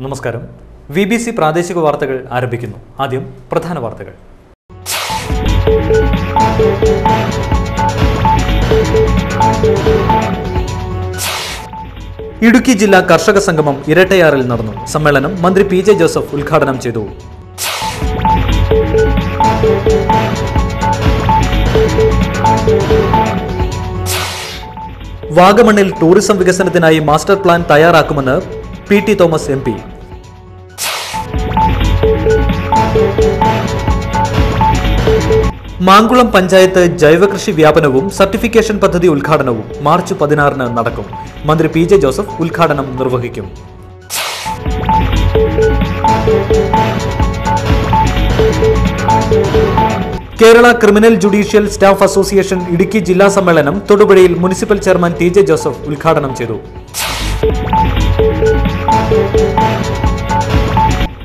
നമസ്കാരം. VBC പ്രാദേശിക വാർത്തകൾ ആരംഭിക്കുന്നു. ആദ്യം പ്രധാന വാർത്തകൾ. ഇടുക്കി ജില്ലാ കർഷക സംഗമം ഇരട്ടയാറിൽ നടന്നു. സമ്മേളനം മന്ത്രി PJ ജോസഫ് ഉദ്ഘാടനം ചെയ്തു. വാഗമണ്ണിൽ ടൂറിസം വികസനത്തിനായി മാസ്റ്റർ പ്ലാൻ തയ്യാറാക്കുമെന്ന് PT തോമസ് MP. മാങ്കുളം പഞ്ചായത്ത് ജൈവകൃഷി വ്യാപനവും സർട്ടിഫിക്കേഷൻ പദ്ധതി ഉദ്ഘാടനവും മാർച്ച് 16 നടക്കും. മന്ത്രി PJ ജോസഫ് ഉദ്ഘാടനം നിർവഹിക്കും. Kerala criminal judicial staff association Idukki ജില്ലാ സമ്മേളനം തൊടുപുഴയിൽ മുനിസിപ്പൽ ചെയർമാൻ TJ ജോസഫ് ഉദ്ഘാടനം ചെയ്തു.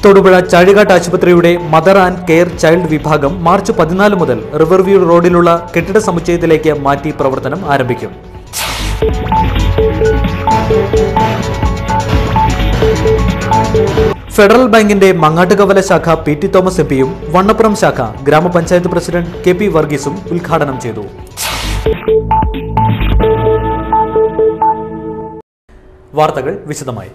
തൊടുപുഴ ചാഴികാട്ട് ആശുപത്രിയുടെ മദർ ആൻഡ് കെയർ ചൈൽഡ് വിഭാഗം മാർച്ച് 14 മുതൽ റിവർവ്യൂ റോഡിലുള്ള കെട്ടിട സമുച്ചയത്തിലേക്ക് മാറ്റി പ്രവർത്തനം ആരംഭിക്കും. ഫെഡറൽ ബാങ്കിന്റെ മങ്ങാട്ടുകവല ശാഖ PT തോമസ് MPയും വണ്ണപ്പുറം ശാഖ ഗ്രാമപഞ്ചായത്ത് പ്രസിഡന്റ് KP വർഗീസും ഉദ്ഘാടനം ചെയ്തു. വാർത്തകൾ വിശദമായി.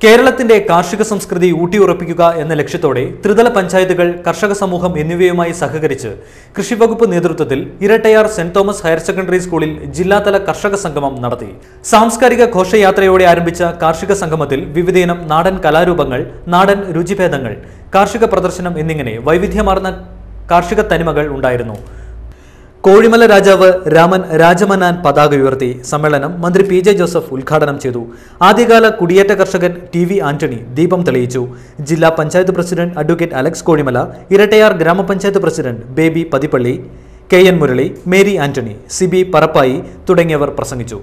കേരളത്തിന്റെ കാർഷിക സംസ്കൃതി ഊട്ടിയുറപ്പിക്കുക എന്ന ലക്ഷ്യത്തോടെ ത്രിതല പഞ്ചായത്തുകൾ, കർഷക സമൂഹം എന്നിവയുമായി സഹകരിച്ച് കൃഷിവകുപ്പ് നേതൃത്വത്തിൽ Irattayar Saint Thomas higher secondary സ്കൂളിൽ ജില്ലാതല കർഷക സംഗമം നടത്തി. സാംസ്കാരിക ഘോഷയാത്രയോടെ ആരംഭിച്ച കാർഷിക സംഗമത്തിൽ വിവിധയിനം നാടൻ കലാരൂപങ്ങൾ, നാടൻ രുചിഭേദങ്ങൾ, കാർഷിക പ്രദർശനം എന്നിങ്ങനെ വൈവിധ്യമാർന്ന കാർഷിക തനിമകൾ ഉണ്ടായിരുന്നു. കോഴിമല രാജാവ് രാമൻ രാജമന്നാൻ പതാക ഉയർത്തി. സമ്മേളനം മന്ത്രി PJ ജോസഫ് ഉദ്ഘാടനം ചെയ്തു. ആദ്യകാല കുടിയേറ്റ കർഷകൻ TV ആന്റണി ദീപം തെളിയിച്ചു. ജില്ലാ പഞ്ചായത്ത് പ്രസിഡന്റ് അഡ്വക്കേറ്റ് അലക്സ് കോഴിമല, ഇരട്ടയാർ ഗ്രാമപഞ്ചായത്ത് president Baby Pathippally, KN Murali, Mary Antony, CB Parappayi തുടങ്ങിയവർ പ്രസംഗിച്ചു.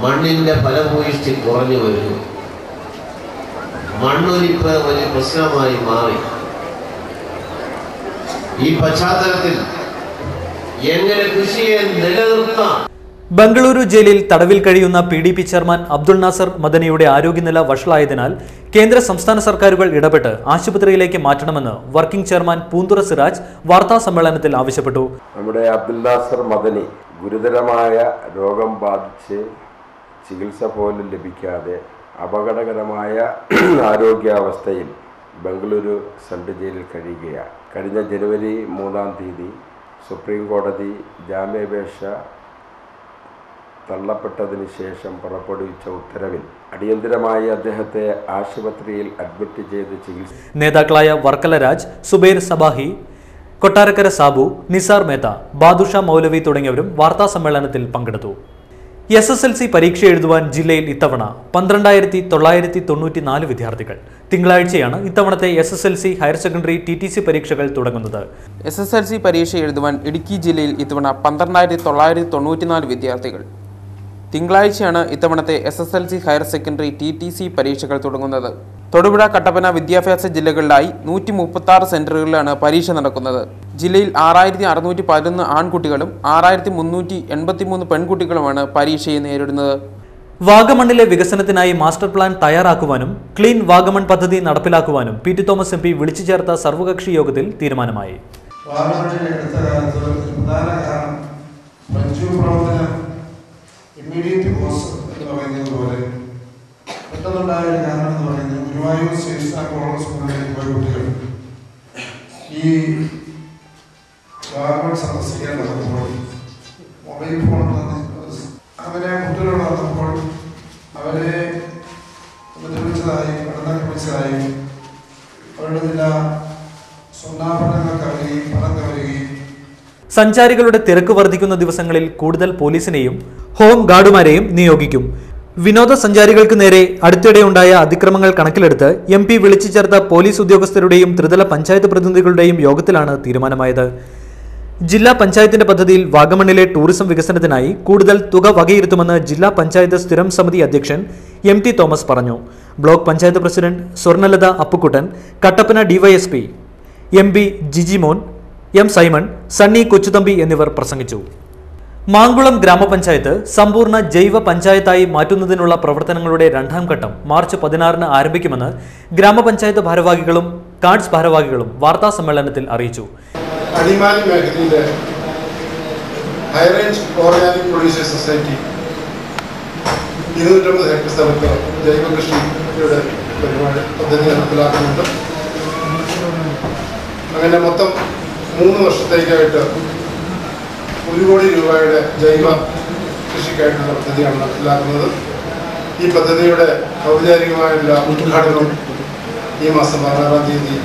മണ്ണിന്റെ ഫലഭൂയിഷ്ടി കുറഞ്ഞു വരുന്നു. മണ്ണൊലിപ്പ് വലിയ പ്രശ്നമായി മാറി. ഈ പശ്ചാത്തലത്തിൽ എങ്ങനെ കൃഷിയെ നിലനിർത്താം? ബംഗളൂരു ജയിലിൽ തടവിൽ കഴിയുന്ന PDP ചെയർമാൻ അബ്ദുൾ നാസർ മദനിയുടെ ആരോഗ്യനില വഷളായതിനാൽ കേന്ദ്ര സംസ്ഥാന സർക്കാരുകൾ ഇടപെട്ട് ആശുപത്രിയിലേക്ക് മാറ്റണമെന്ന് വർക്കിംഗ് ചെയർമാൻ പൂന്തുറ സിറാജ് വാർത്താ സമ്മേളനത്തിൽ ആവശ്യപ്പെട്ടു. നമ്മുടെ അബ്ദുൾ നാസർ മദനി ഗുരുതരമായ രോഗം ബാധിച്ച് ചികിത്സ പോലും ലഭിക്കാതെ അപകടകരമായ ആരോഗ്യാവസ്ഥയിൽ ബംഗളൂരു സെൻട്രൽ ജയിലിൽ കഴിയുകയാണ്. കഴിഞ്ഞ ജനുവരി 3 സുപ്രീം കോടതി ജാമ്യാപേക്ഷ തള്ളപ്പെട്ടതിന് ശേഷം പുറപ്പെടുവിച്ച ഉത്തരവിൽ അടിയന്തരമായി അദ്ദേഹത്തെ ആശുപത്രിയിൽ അഡ്മിറ്റ് ചെയ്ത് ചികിത്സ. നേതാക്കളായ വർക്കല രാജ്, സുബൈർ സബാഹി, കൊട്ടാരക്കര സാബു, നിസാർ മേത്ത, ബാദുഷ മൗലവി തുടങ്ങിയവരും വാർത്താ സമ്മേളനത്തിൽ പങ്കെടുത്തു. SSLC പരീക്ഷ എഴുതുവാൻ ജില്ലയിൽ ഇത്തവണ 12,994 വിദ്യാർത്ഥികൾ. തിങ്കളാഴ്ചയാണ് ഇത്തവണത്തെ SSLC ഹയർ സെക്കൻഡറി TTC പരീക്ഷകൾ തുടങ്ങുന്നത്. SSLC പരീക്ഷ എഴുതുവാൻ ഇടുക്കി ജില്ലയിൽ ഇത്തവണ 12,994 വിദ്യാർത്ഥികൾ. തിങ്കളാഴ്ചയാണ് ഇത്തവണത്തെ SSLC ഹയർ സെക്കൻഡറി TTC പരീക്ഷകൾ തുടങ്ങുന്നത്. തൊടുപുഴ, കട്ടപ്പന വിദ്യാഭ്യാസ ജില്ലകളിലായി 136 സെന്ററുകളിലാണ് പരീക്ഷ നടക്കുന്നത്. ജില്ലയിൽ 6,611 ആൺകുട്ടികളും 6,383 പെൺകുട്ടികളുമാണ് പരീക്ഷയെ നേരിടുന്നത്. വാഗമണ്ണിലെ വികസനത്തിനായി മാസ്റ്റർ പ്ലാൻ തയ്യാറാക്കുവാനും ക്ലീൻ വാഗമൺ പദ്ധതി നടപ്പിലാക്കുവാനും PT തോമസ് MP വിളിച്ചു ചേർത്ത സർവകക്ഷി യോഗത്തിൽ തീരുമാനമായി. ഈ ഗവൺമെന്റ് സന്ദർശിക്കാൻ നടന്നപ്പോൾ മൊബൈൽ ഫോൺ അവരെ കുട്ടികളോട് നടന്നപ്പോൾ അവരെ ഉപദ്രവിച്ചതായി, കടന്നാക്രമിച്ചതായി, അവരുടെ ചില സ്വർണ്ണാഭരണങ്ങൾ കവരുകയും പണം കവരുകയും. സഞ്ചാരികളുടെ തിരക്ക് വർദ്ധിക്കുന്ന ദിവസങ്ങളിൽ കൂടുതൽ പോലീസിനെയും ഹോം ഗാർഡുമാരെയും നിയോഗിക്കും. വിനോദസഞ്ചാരികൾക്ക് നേരെ അടുത്തിടെയുണ്ടായ അതിക്രമങ്ങൾ കണക്കിലെടുത്ത് MP വിളിച്ചു ചേർത്ത പോലീസ് ഉദ്യോഗസ്ഥരുടെയും ത്രിതല പഞ്ചായത്ത് പ്രതിനിധികളുടെയും യോഗത്തിലാണ് തീരുമാനമായത്. ജില്ലാ പഞ്ചായത്തിന്റെ പദ്ധതിയിൽ വാഗമണ്ണിലെ ടൂറിസം വികസനത്തിനായി കൂടുതൽ തുക വകയിരുത്തുമെന്ന് ജില്ലാ പഞ്ചായത്ത് സ്ഥിരം സമിതി അധ്യക്ഷൻ MT തോമസ് പറഞ്ഞു. Block panchayat president Swarnalatha Appukuttan, Kattappana DYSP MB Jijimon, M Simon, Sunny Kochuthampi എന്നിവർ പ്രസംഗിച്ചു. മാങ്കുളം ഗ്രാമപഞ്ചായത്ത് സമ്പൂർണ്ണ ജൈവ പഞ്ചായത്തായി മാറ്റുന്നതിനുള്ള പ്രവർത്തനങ്ങളുടെ രണ്ടാം ഘട്ടം മാർച്ച് 16-ന് ആരംഭിക്കുമെന്ന് ഗ്രാമപഞ്ചായത്ത് ഭാരവാഹികളും കാർഡ്സ് ഭാരവാഹികളും വാർത്താ സമ്മേളനത്തിൽ അറിയിച്ചു. അടിമാലി മേഖലയിലെ High Range Organic Producers Society 250 hectare സ്ഥലത്ത് ജൈവ കൃഷിയുടെ പദ്ധതി നടപ്പിലാക്കുന്നുണ്ട്. അങ്ങനെ മൊത്തം 3 വർഷത്തേക്കായിട്ട് 1 കോടി രൂപയുടെ ജൈവ കൃഷിക്കായിട്ടുള്ള പദ്ധതിയാണ് നടപ്പിലാക്കുന്നത്. ഈ പദ്ധതിയുടെ ഔപചാരികമായുള്ള ഉദ്ഘാടനം ഈ മാസം 16-ാം തീയതി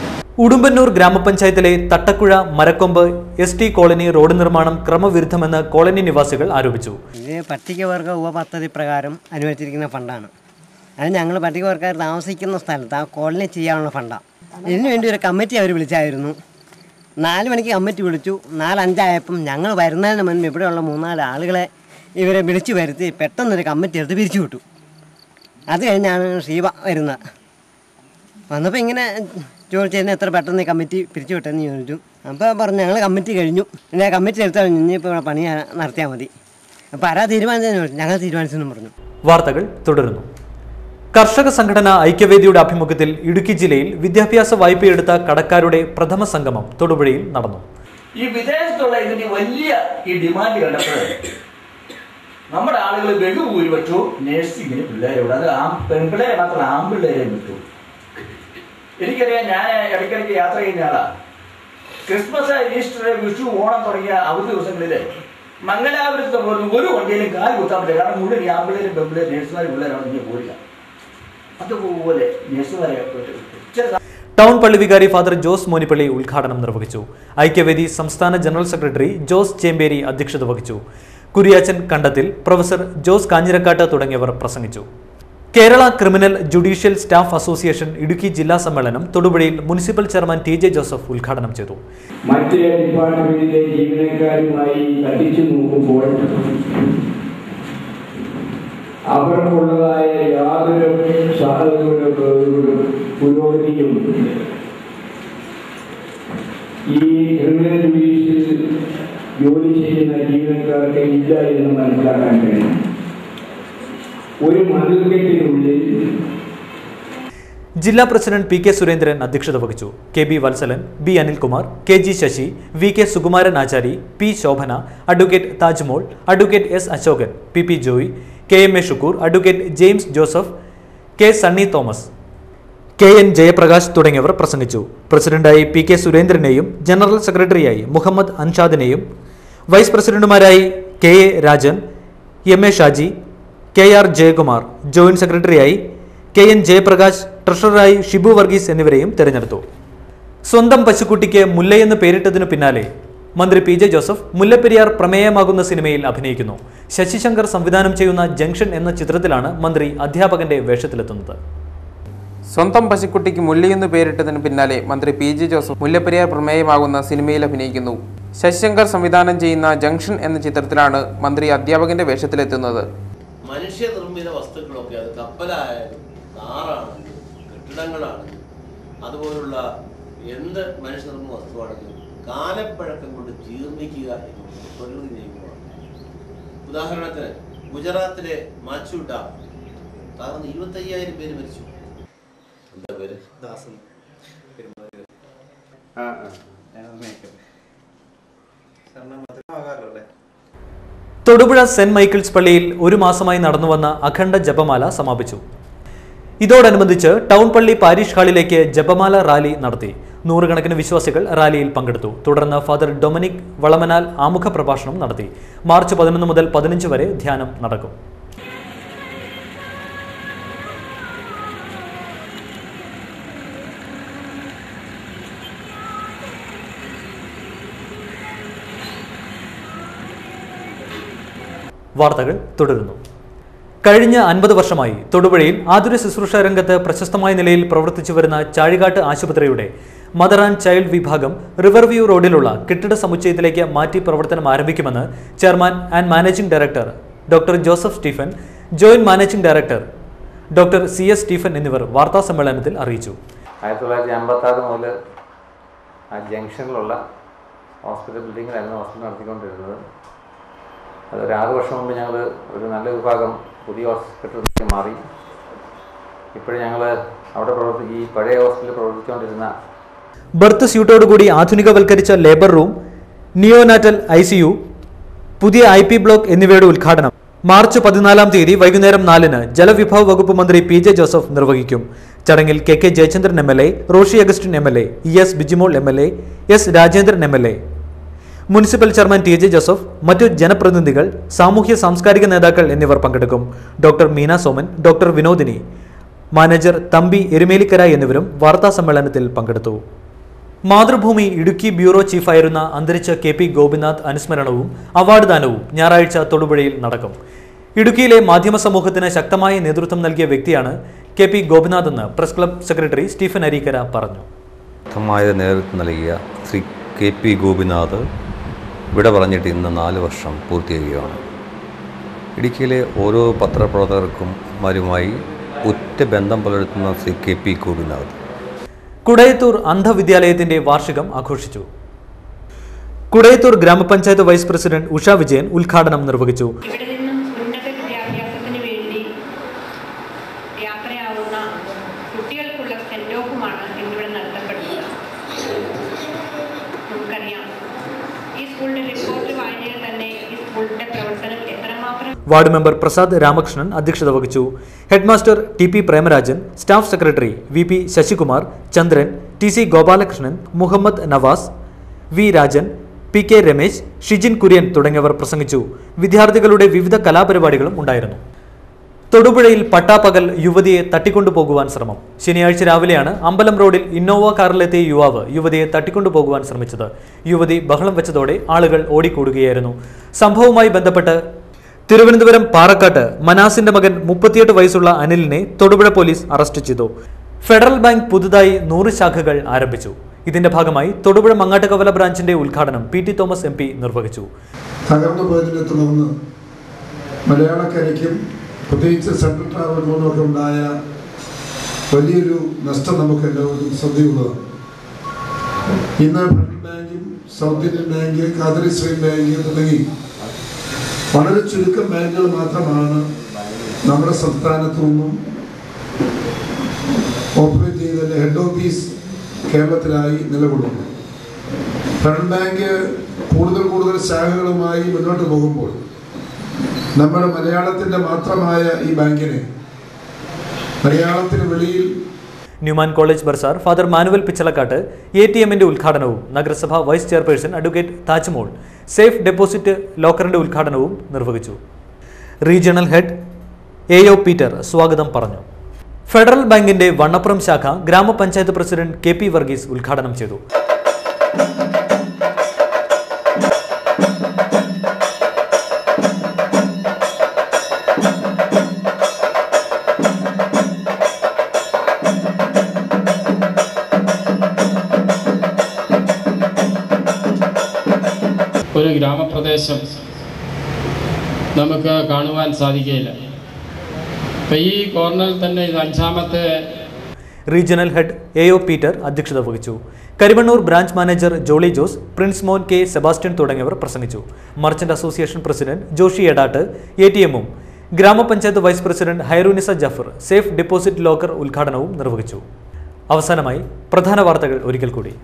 ഉടുമ്പന്നൂർ ഗ്രാമപഞ്ചായത്തിലെ തട്ടക്കുഴ മരക്കൊമ്പ് ST കോളനി റോഡ് നിർമ്മാണം ക്രമവിരുദ്ധമെന്ന് കോളനി നിവാസികൾ ആരോപിച്ചു. ഇത് പട്ടികവർഗ ഉപപദ്ധതി പ്രകാരം അനുവദിച്ചിരിക്കുന്ന ഫണ്ടാണ്. അത് ഞങ്ങൾ പട്ടികവർഗക്കാർ താമസിക്കുന്ന സ്ഥലത്ത് ആ കോളനി ചെയ്യാനുള്ള ഫണ്ടാണ്. ഇതിനുവേണ്ടി ഒരു കമ്മിറ്റി അവർ വിളിച്ചായിരുന്നു. 4 മണിക്ക് കമ്മിറ്റി വിളിച്ചു. 4:05 ആയപ്പം ഞങ്ങൾ വരുന്നതിന് മുൻപ് ഇവിടെയുള്ള 3-4 ആളുകളെ ഇവരെ വിളിച്ചു വരുത്തി പെട്ടെന്നൊരു കമ്മിറ്റി എടുത്ത് പിരിച്ചു വിട്ടു. അത് കഴിഞ്ഞാണ് ഷീബ വരുന്നത്. വന്നപ്പോൾ ഇങ്ങനെ ചോദിച്ചതിന് എത്ര പെട്ടെന്ന് കമ്മിറ്റി പിരിച്ചു വിട്ടെന്ന് ചോദിച്ചു. അപ്പോൾ പറഞ്ഞു ഞങ്ങൾ കമ്മിറ്റി കഴിഞ്ഞു, പിന്നെ കമ്മിറ്റി എടുത്താൽ ഇനിയിപ്പോൾ ഇവിടെ പണി നടത്തിയാൽ മതി. അപ്പോൾ ആരാ തീരുമാനിച്ചതെന്ന് ചോദിച്ചു. ഞങ്ങൾ തീരുമാനിച്ചെന്നും പറഞ്ഞു. വാർത്തകൾ തുടരുന്നു. കർഷക സംഘടന ഐക്യവേദിയുടെ ആഭിമുഖ്യത്തിൽ ഇടുക്കി ജില്ലയിൽ വിദ്യാഭ്യാസ വായ്പയെടുത്ത കടക്കാരുടെ പ്രഥമ സംഗമം തൊടുപുഴയിൽ നടന്നു. ഈ വിദേശത്തുള്ള ഇതിന് വലിയ ഈ ഡിമാൻഡ് കണ്ടപ്പോൾ നമ്മുടെ ആളുകൾ ബഹുഭൂരിപക്ഷവും നഴ്സിങ്ങിന് പിള്ളേരോട്, അത് പെൺപിള്ളേരെ മാത്രം ആൺപിള്ളേരെ വിട്ടു. എനിക്കറിയാം, ഞാൻ ഇടയ്ക്കിടയ്ക്ക് യാത്ര ചെയ്യുന്ന ആളാണ്. ക്രിസ്മസ്, ഈസ്റ്റർ, വിഷു, ഓണം തുടങ്ങിയ അവധി ദിവസങ്ങളിൽ മംഗലാപുരത്ത് പോലും ഒരു വണ്ടിയിലും കാല് കുത്താൻ പറ്റില്ല. കാരണം മുഴുവൻ ഈ ആൺപിള്ളേരും പെൺപിള്ളേരും നഴ്സുമാരും പിള്ളേരാണ് ഇങ്ങനെ പോരുക. അതുപോലെ നഴ്സുമാരെ ടൗൺ പള്ളി വികാരി ഫാദർ ജോസ് മോനിപ്പള്ളി ഉദ്ഘാടനം നിർവഹിച്ചു. ഐക്യവേദി സംസ്ഥാന ജനറൽ സെക്രട്ടറി ജോസ് ചേമ്പേരി അധ്യക്ഷത വഹിച്ചു. കുരിയാച്ചൻ കണ്ടത്തിൽ, പ്രൊഫസർ ജോസ് കാഞ്ഞിരക്കാട്ട് തുടങ്ങിയവർ പ്രസംഗിച്ചു. Kerala criminal judicial staff association Idukki ജില്ലാ സമ്മേളനം തൊടുപുഴയിൽ മുനിസിപ്പൽ ചെയർമാൻ TJ ജോസഫ് ഉദ്ഘാടനം ചെയ്തു. മറ്റ് ഡിപ്പാർട്ട്മെന്റിലെ ജീവനക്കാരുമായി തട്ടിച്ചു നോക്കുമ്പോൾ അവർക്കുള്ളതായ യാതൊരു പുരോഗതിയും ഈ ക്രിമിനൽ ജുഡീഷ്യൽ ജോലി ചെയ്യുന്ന ജീവനക്കാർക്ക് ഇല്ല എന്ന് മനസ്സിലാക്കാൻ കഴിയും. ഒരു മതിൽക്കെട്ടിനുള്ളിൽ ജില്ലാ പ്രസിഡന്റ് PK സുരേന്ദ്രൻ അധ്യക്ഷത വഹിച്ചു. KB Valsalan, B Anilkumar, KG Sasi, VK Sukumaran Achari, P Shobhana, advocate Thajmol, advocate S Ashokan, PP Joy, KMA Shukkoor, advocate James Joseph, K Sunny Thomas, KN Jayaprakash തുടങ്ങിയവർ പ്രസംഗിച്ചു. പ്രസിഡന്റായി PK സുരേന്ദ്രനെയും ജനറൽ സെക്രട്ടറിയായി മുഹമ്മദ് അൻഷാദിനെയും വൈസ് പ്രസിഡന്റുമാരായി KA Rajan, MA Shaji, KR Jayakumar, joint സെക്രട്ടറിയായി KN ജയപ്രകാശ്, ട്രഷററായി ഷിബു വർഗീസ് എന്നിവരെയും തെരഞ്ഞെടുത്തു. സ്വന്തം പശുക്കുട്ടിക്ക് മുല്ലയെന്ന് പേരിട്ടതിനു പിന്നാലെ മന്ത്രി PJ ജോസഫ് മുല്ലപ്പെരിയാർ പ്രമേയമാകുന്ന സിനിമയിൽ അഭിനയിക്കുന്നു. ശശിശങ്കർ സംവിധാനം ചെയ്യുന്ന ജംഗ്ഷൻ എന്ന ചിത്രത്തിലാണ് മന്ത്രി അധ്യാപകന്റെ വേഷത്തിലെത്തുന്നത്. സ്വന്തം പശുക്കുട്ടിക്ക് മുല്ലയെന്ന് പേരിട്ടതിന് പിന്നാലെ മന്ത്രി PJ ജോസഫ് മുല്ലപ്പെരിയാർ പ്രമേയമാകുന്ന സിനിമയിൽ അഭിനയിക്കുന്നു. ശശിശങ്കർ സംവിധാനം ചെയ്യുന്ന ജംഗ്ഷൻ എന്ന ചിത്രത്തിലാണ് മന്ത്രി അധ്യാപകന്റെ വേഷത്തിലെത്തുന്നത്. മനുഷ്യനിർമ്മിത വസ്തുക്കളൊക്കെ, അത് കപ്പലായാലും കാറാണെങ്കിലും കെട്ടിടങ്ങളാണെങ്കിലും അതുപോലുള്ള എന്ത് മനുഷ്യനിർമ്മിത വസ്തുവാണെങ്കിലും കാലപ്പഴക്കം കൊണ്ട് ജീർണിക്കുക എന്നുള്ളത് പ്രകൃതി നിയമമാണ്. ഉദാഹരണത്തിന് ഗുജറാത്തിലെ മാച്ചു ഡാം തകർന്ന് 25,000 പേര് മരിച്ചു. എന്താ പേര്? ദാസൻ. തൊടുപുഴ സെന്റ് മൈക്കിൾസ് പള്ളിയിൽ 1 മാസമായി നടന്നുവന്ന അഖണ്ഡ ജപമാല സമാപിച്ചു. ഇതോടനുബന്ധിച്ച് ടൗൺ പള്ളി പാരിഷ് ഹാളിലേക്ക് ജപമാല റാലി നടത്തി. 100 കണക്കിന് വിശ്വാസികൾ റാലിയിൽ പങ്കെടുത്തു. തുടർന്ന് ഫാദർ ഡൊമിനിക് വളമനാൽ ആമുഖ പ്രഭാഷണം നടത്തി. മാർച്ച് 11 മുതൽ 15 വരെ ധ്യാനം നടക്കും. വാർത്തകൾ തുടരുന്നു. കഴിഞ്ഞ 50 വർഷമായി തൊടുപുഴയിൽ ആതുര ശുശ്രൂഷ രംഗത്ത് പ്രശസ്തമായ നിലയിൽ പ്രവർത്തിച്ചു വരുന്ന ചാഴികാട്ട് ആശുപത്രിയുടെ മദർ ആൻഡ് ചൈൽഡ് വിഭാഗം റിവർവ്യൂ റോഡിലുള്ള കെട്ടിട സമുച്ചയത്തിലേക്ക് മാറ്റി പ്രവർത്തനം ആരംഭിക്കുമെന്ന് chairman and managing director doctor Joseph Stephen, joint managing director doctor CS Stephen എന്നിവർ വാർത്താ സമ്മേളനത്തിൽ അറിയിച്ചു. 1956 മുതൽ ആ ജംഗ്ഷനിലുള്ള ഹോസ്പിറ്റൽ ബിൽഡിങ്ങിലായിരുന്നു ഹോസ്പിറ്റൽ നടത്തിക്കൊണ്ടിരുന്നത്. അതൊരു 6 വർഷം മുമ്പ് ഞങ്ങൾ ഒരു നല്ല വിഭാഗം പുതിയ ഹോസ്പിറ്റലിലേക്ക് മാറി. ഇപ്പോഴും ഞങ്ങൾ അവിടെ ഈ പഴയ ഹോസ്പിറ്റലിൽ പ്രവർത്തിച്ചുകൊണ്ടിരുന്ന ബർത്ത് സ്യൂട്ടോടുകൂടി ആധുനികവൽക്കരിച്ച ലേബർ റൂം, നിയോനാറ്റൽ ICU, പുതിയ IP ബ്ലോക്ക് എന്നിവയുടെ ഉദ്ഘാടനം മാർച്ച് 14-ാം തീയതി വൈകുന്നേരം 4-ന് ജലവിഭവ വകുപ്പ് മന്ത്രി PJ ജോസഫ് നിർവഹിക്കും. ചടങ്ങിൽ KK Jayachandran MLA, Roshi Augustine MLA, ES Bijimol MLA, S Rajendran MLA, municipal chairman TJ Joseph, മറ്റു ജനപ്രതിനിധികൾ, സാമൂഹ്യ സാംസ്കാരിക നേതാക്കൾ എന്നിവർ പങ്കെടുക്കും. Doctor Meena Soman, doctor Vinodini, manager Thampi Erumelikkara എന്നിവരും വാർത്താ സമ്മേളനത്തിൽ പങ്കെടുത്തു. മാതൃഭൂമി ഇടുക്കി ബ്യൂറോ ചീഫായിരുന്ന അന്തരിച്ച KP ഗോപിനാഥ് അനുസ്മരണവും അവാർഡ് ദാനവും ഞായറാഴ്ച തൊടുപുഴയിൽ നടക്കും. ഇടുക്കിയിലെ മാധ്യമ സമൂഹത്തിന് ശക്തമായ നേതൃത്വം നൽകിയ വ്യക്തിയാണ് KP ഗോപിനാഥ് എന്ന് press club secretary Stephen Areekkara പറഞ്ഞു. ശക്തമായ നേതൃത്വം നൽകിയ ശ്രീ KP ഗോപിനാഥ് വിട പറഞ്ഞിട്ട് ഇന്ന് 4 വർഷം പൂർത്തിയാകുകയാണ്. ഇടുക്കിയിലെ ഓരോ പത്രപ്രവർത്തകർക്കും മാരുമായി ഉറ്റ ബന്ധം പുലർത്തുന്ന ശ്രീ KP ഗോപിനാഥ് കുടയത്തൂർ അന്ധവിദ്യാലയത്തിന്റെ വാർഷികം ആഘോഷിച്ചു. കുടയത്തൂർ ഗ്രാമപഞ്ചായത്ത് വൈസ് പ്രസിഡന്റ് ഉഷ വിജയൻ ഉദ്ഘാടനം നിർവഹിച്ചു. ഇവിടെ നിന്നും ഉന്നത വിദ്യാഭ്യാസത്തിന് വേണ്ടി യാത്രയാവുന്ന കുട്ടികൾക്കുള്ള സെന്റ് ഓഫുമാണ് ഇന്നിവിടെ നടത്തപ്പെടുന്നത്. നമുക്കറിയാം, ഈ സ്കൂളിന്റെ റിപ്പോർട്ട് വായനയിൽ തന്നെ ഈ സ്കൂളിന്റെ പ്രവർത്തനം എത്രമാത്രം. വാർഡ് മെമ്പർ പ്രസാദ് രാമകൃഷ്ണൻ അധ്യക്ഷത വഹിച്ചു. Headmaster TP Premarajan, staff secretary VP Sasikumar, Chandran, TC Gopalakrishnan, Muhammad Navas, V Rajan, PK Ramesh, Shijin Kurian തുടങ്ങിയവർ പ്രസംഗിച്ചു. വിദ്യാർത്ഥികളുടെ വിവിധ കലാപരിപാടികളും ഉണ്ടായിരുന്നു. തൊടുപുഴയിൽ പട്ടാപ്പകൽ യുവതിയെ തട്ടിക്കൊണ്ടുപോകുവാൻ ശ്രമം. ശനിയാഴ്ച രാവിലെയാണ് അമ്പലം റോഡിൽ ഇന്നോവ കാറിലെത്തിയ യുവാവ് യുവതിയെ തട്ടിക്കൊണ്ടുപോകുവാൻ ശ്രമിച്ചത്. യുവതി ബഹളം വെച്ചതോടെ ആളുകൾ ഓടിക്കൂടുകയായിരുന്നു. സംഭവവുമായി ബന്ധപ്പെട്ട് തിരുവനന്തപുരം പാറക്കാട്ട് മനാസിന്റെ മകൻ 38 വയസ്സുള്ള അനിലിനെ തൊടുപുഴ പോലീസ് അറസ്റ്റ് ചെയ്തു. ഫെഡറൽ ബാങ്ക് പുതുതായി 100 ശാഖകൾ ആരംഭിച്ചു. ഇതിന്റെ ഭാഗമായി തൊടുപുഴ മങ്ങാട്ടുകവല ബ്രാഞ്ചിന്റെ ഉദ്ഘാടനം PT തോമസ് MP നിർവഹിച്ചു. തകർന്നു പോയതിനെ തുടർന്ന് മലയാളക്കരയ്ക്കും പ്രത്യേകിച്ച് സെൻട്രൽ ട്രാവലിനൊക്കെ ഉണ്ടായ വലിയൊരു നഷ്ടം നമുക്ക് എല്ലാവരും ശ്രദ്ധയുള്ളതാണ്. ഇന്ന് ഫെഡറൽ ബാങ്കും സൗത്ത് ഇന്ത്യൻ ബാങ്ക്, കാതറി സ്ട്രീറ്റ് ബാങ്ക് തുടങ്ങി വളരെ ചുരുക്കം ബാങ്കുകൾ മാത്രമാണ് നമ്മുടെ സംസ്ഥാനത്തു നിന്നും ഓപ്പറേറ്റ് ചെയ്തതിൻ്റെ ഹെഡ് ഓഫീസ് കേരളത്തിലായി നിലകൊള്ളുന്നു. ഫെഡറൽ ബാങ്ക് കൂടുതൽ ശാഖകളുമായി മുന്നോട്ട് പോകുമ്പോൾ നമ്മുടെ മലയാളത്തിൻ്റെ മാത്രമായ ഈ ബാങ്കിനെ മലയാളത്തിന് വെളിയിൽ Newman College bursar father Manuel Pichalakkattu ATMന്റെ ഉദ്ഘാടനവും നഗരസഭ vice chairperson advocate Thajmol safe deposit ലോക്കറിന്റെ ഉദ്ഘാടനവും നിർവഹിച്ചു. റീജിയണൽ ഹെഡ് AO പീറ്റർ സ്വാഗതം പറഞ്ഞു. ഫെഡറൽ ബാങ്കിന്റെ വണ്ണപ്പുറം ശാഖ ഗ്രാമപഞ്ചായത്ത് പ്രസിഡന്റ് KP വർഗീസ് ഉദ്ഘാടനം ചെയ്തു. ഒരു ഗ്രാമപ്രദേശം നമുക്ക് കാണുവാൻ സാധിക്കുകയില്ല. അപ്പം ഈ കോർണറിൽ തന്നെ ഇത് 5ാമത്തെ. റീജിയണൽ ഹെഡ് AO പീറ്റർ അധ്യക്ഷത വഹിച്ചു. Karimannoor branch manager Jolly Jose, Prince Mon K Sebastian തുടങ്ങിയവർ പ്രസംഗിച്ചു. Merchant association president Joshy Edattu ATMും ഗ്രാമപഞ്ചായത്ത് vice president Hairunisa Jaffar safe deposit locker ഉദ്ഘാടനവും നിർവഹിച്ചു. അവസാനമായി പ്രധാന വാർത്തകൾ ഒരിക്കൽ കൂടി.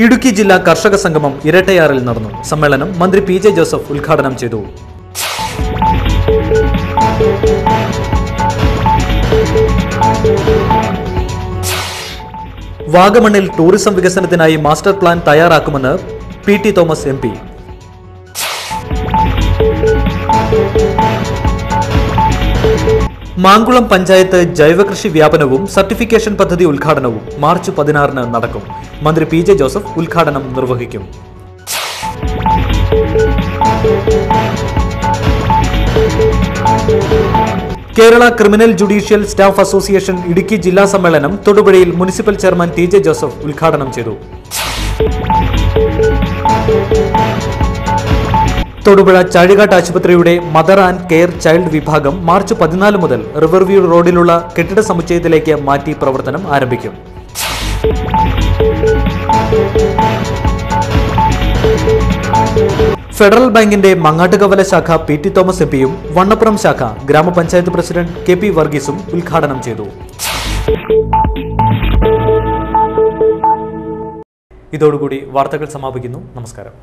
ഇടുക്കി ജില്ലാ കർഷക സംഗമം ഇരട്ടയാറിൽ നടന്നു. സമ്മേളനം മന്ത്രി PJ ജോസഫ് ഉദ്ഘാടനം ചെയ്തു. വാഗമണ്ണിൽ ടൂറിസം വികസനത്തിനായി മാസ്റ്റർ പ്ലാൻ തയ്യാറാക്കുമെന്ന് PT തോമസ് MP. മാങ്കുളം പഞ്ചായത്ത് ജൈവകൃഷി വ്യാപനവും സർട്ടിഫിക്കേഷൻ പദ്ധതി ഉദ്ഘാടനവും മാർച്ച് 16-ന് നടക്കും. മന്ത്രി PJ ജോസഫ് ഉദ്ഘാടനം നിർവഹിക്കും. Kerala criminal judicial staff association Idukki ജില്ലാ സമ്മേളനം തൊടുപുഴയിൽ മുനിസിപ്പൽ ചെയർമാൻ TJ ജോസഫ് ഉദ്ഘാടനം ചെയ്തു. തൊടുപുഴ ചാഴികാട്ട് ആശുപത്രിയുടെ മദർ ആൻഡ് കെയർ ചൈൽഡ് വിഭാഗം മാർച്ച് 14 മുതൽ റിവർവ്യൂ റോഡിലുള്ള കെട്ടിട സമുച്ചയത്തിലേക്ക് മാറ്റി പ്രവർത്തനം ആരംഭിക്കും. ഫെഡറൽ ബാങ്കിന്റെ മങ്ങാട്ടുകവല ശാഖ പി ടി തോമസ് എംപിയും വണ്ണപ്പുറം ശാഖ ഗ്രാമപഞ്ചായത്ത് പ്രസിഡന്റ് കെ പി വർഗീസും ഉദ്ഘാടനം ചെയ്തു. ഇതോടുകൂടി വാർത്തകൾ സമാപിക്കുന്നു. നമസ്കാരം.